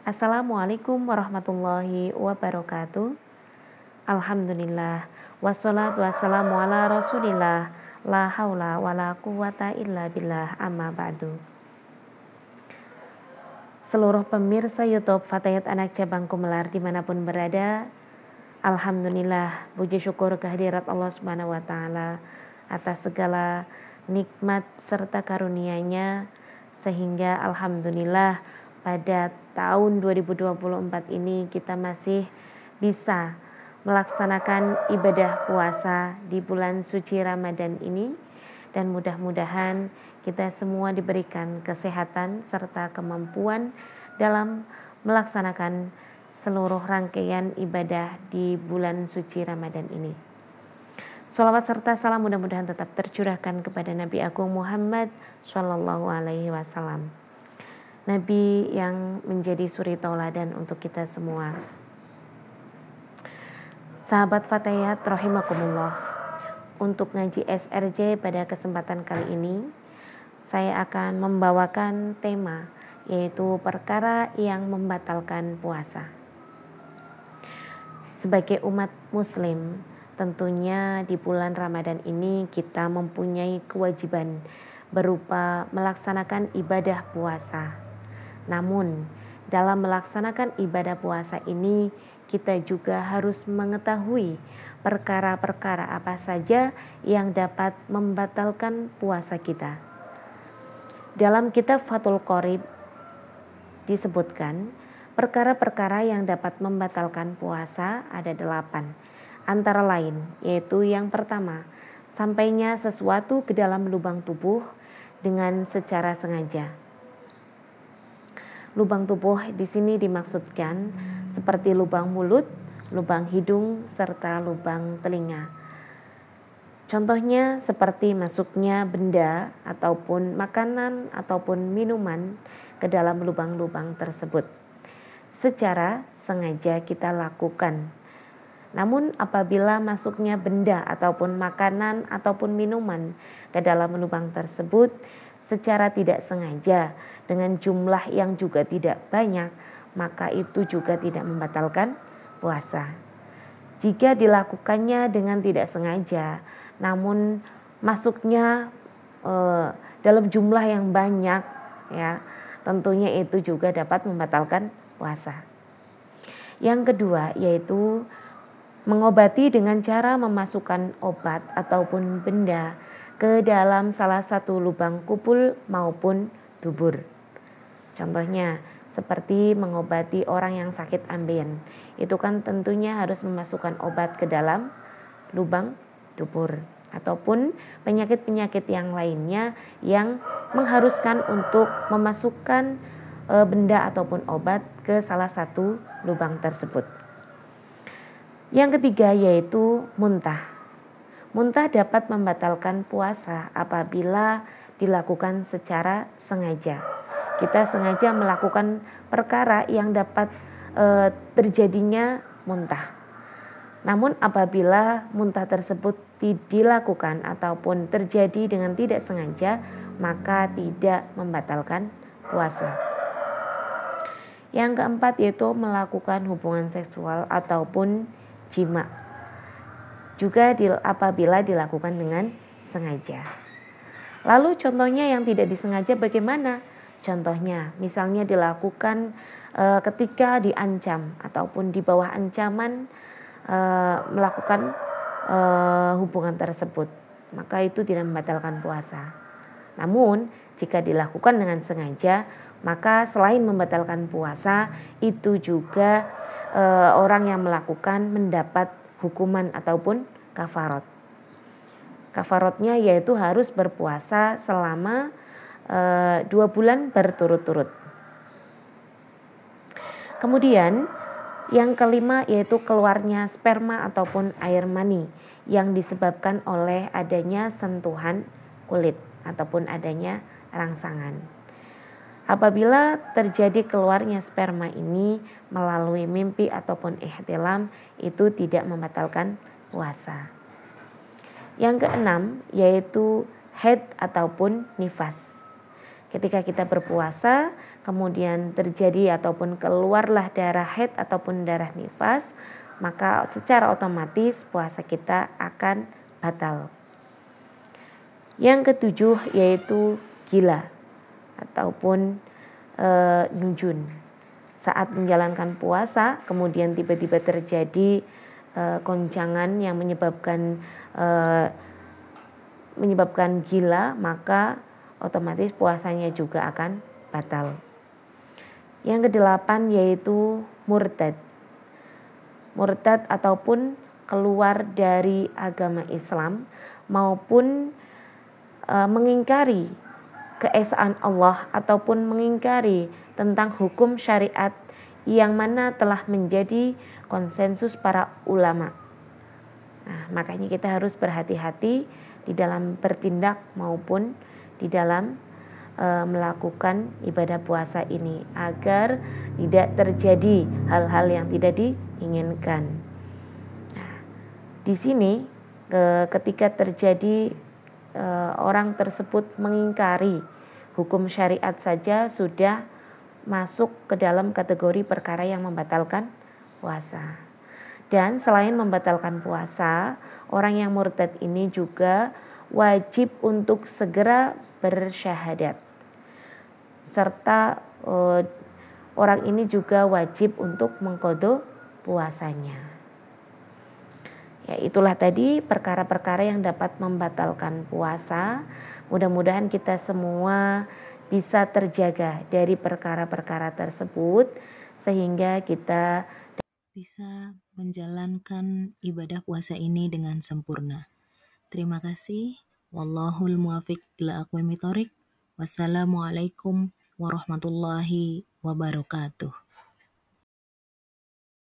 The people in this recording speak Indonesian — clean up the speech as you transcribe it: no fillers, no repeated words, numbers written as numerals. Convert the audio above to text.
Assalamualaikum warahmatullahi wabarakatuh. Alhamdulillah. Wassalatu wassalamu ala rasulillah. La haula wa la quwata illa billah, amma ba'du. Seluruh pemirsa YouTube Fatayat Anak Cabang Gumelar dimanapun berada, Alhamdulillah, puji syukur kehadirat Allah Subhanahu wa Ta'ala atas segala nikmat serta karunia-Nya, sehingga Alhamdulillah pada tahun 2024 ini kita masih bisa melaksanakan ibadah puasa di bulan suci Ramadan ini, dan mudah-mudahan kita semua diberikan kesehatan serta kemampuan dalam melaksanakan seluruh rangkaian ibadah di bulan suci Ramadan ini. Sholawat serta salam mudah-mudahan tetap tercurahkan kepada Nabi Agung Muhammad Sallallahu Alaihi Wasallam, Nabi yang menjadi suri tauladan untuk kita semua. Sahabat Fatayat rahimakumullah, untuk ngaji SRJ pada kesempatan kali ini saya akan membawakan tema, yaitu perkara yang membatalkan puasa. Sebagai umat muslim, tentunya di bulan Ramadan ini kita mempunyai kewajiban berupa melaksanakan ibadah puasa. Namun, dalam melaksanakan ibadah puasa ini kita juga harus mengetahui perkara-perkara apa saja yang dapat membatalkan puasa kita. Dalam kitab Fathul Qorib disebutkan perkara-perkara yang dapat membatalkan puasa ada 8. Antara lain yaitu yang pertama, sampainya sesuatu ke dalam lubang tubuh dengan secara sengaja. Lubang tubuh di sini dimaksudkan seperti lubang mulut, lubang hidung, serta lubang telinga. Contohnya seperti masuknya benda ataupun makanan ataupun minuman ke dalam lubang-lubang tersebut. Secara sengaja kita lakukan. Namun apabila masuknya benda ataupun makanan ataupun minuman ke dalam lubang tersebut secara tidak sengaja dengan jumlah yang juga tidak banyak, maka itu juga tidak membatalkan puasa. Jika dilakukannya dengan tidak sengaja, namun masuknya dalam jumlah yang banyak, ya, tentunya itu juga dapat membatalkan puasa. Yang kedua yaitu mengobati dengan cara memasukkan obat ataupun benda ke dalam salah satu lubang kupul maupun dubur. Contohnya seperti mengobati orang yang sakit ambeien, itu kan tentunya harus memasukkan obat ke dalam lubang dubur, ataupun penyakit-penyakit yang lainnya yang mengharuskan untuk memasukkan benda ataupun obat ke salah satu lubang tersebut. Yang ketiga yaitu muntah. Muntah dapat membatalkan puasa apabila dilakukan secara sengaja. Kita sengaja melakukan perkara yang dapat terjadinya muntah. Namun apabila muntah tersebut dilakukan ataupun terjadi dengan tidak sengaja, maka tidak membatalkan puasa. Yang keempat yaitu melakukan hubungan seksual ataupun jima, juga apabila dilakukan dengan sengaja. Lalu contohnya yang tidak disengaja bagaimana? Contohnya misalnya dilakukan ketika diancam ataupun di bawah ancaman melakukan hubungan tersebut, maka itu tidak membatalkan puasa. Namun jika dilakukan dengan sengaja, maka selain membatalkan puasa, itu juga orang yang melakukan mendapat hukuman ataupun kafarat. Kafaratnya yaitu harus berpuasa selama 2 bulan berturut-turut. Kemudian yang kelima yaitu keluarnya sperma ataupun air mani yang disebabkan oleh adanya sentuhan kulit ataupun adanya rangsangan. Apabila terjadi keluarnya sperma ini melalui mimpi ataupun ihtilam, itu tidak membatalkan puasa. Yang keenam yaitu haid ataupun nifas. Ketika kita berpuasa, kemudian terjadi ataupun keluarlah darah haid ataupun darah nifas, maka secara otomatis puasa kita akan batal. Yang ketujuh yaitu gila ataupun nujun. Saat menjalankan puasa kemudian tiba-tiba terjadi goncangan yang menyebabkan gila, maka otomatis puasanya juga akan batal. Yang kedelapan yaitu murtad. Murtad ataupun keluar dari agama Islam maupun mengingkari keesaan Allah ataupun mengingkari tentang hukum syariat yang mana telah menjadi konsensus para ulama. Nah, makanya kita harus berhati-hati di dalam bertindak maupun di dalam melakukan ibadah puasa ini agar tidak terjadi hal-hal yang tidak diinginkan. Nah, di sini ketika terjadi orang tersebut mengingkari hukum syariat saja sudah masuk ke dalam kategori perkara yang membatalkan puasa. Dan selain membatalkan puasa, orang yang murtad ini juga wajib untuk segera bersyahadat. Serta orang ini juga wajib untuk mengqadha puasanya. Ya, itulah tadi perkara-perkara yang dapat membatalkan puasa. Mudah-mudahan kita semua bisa terjaga dari perkara-perkara tersebut sehingga kita bisa menjalankan ibadah puasa ini dengan sempurna. Terima kasih. Wallahul muwafiq ila aqwamit thoriq. Wassalamualaikum warahmatullahi wabarakatuh.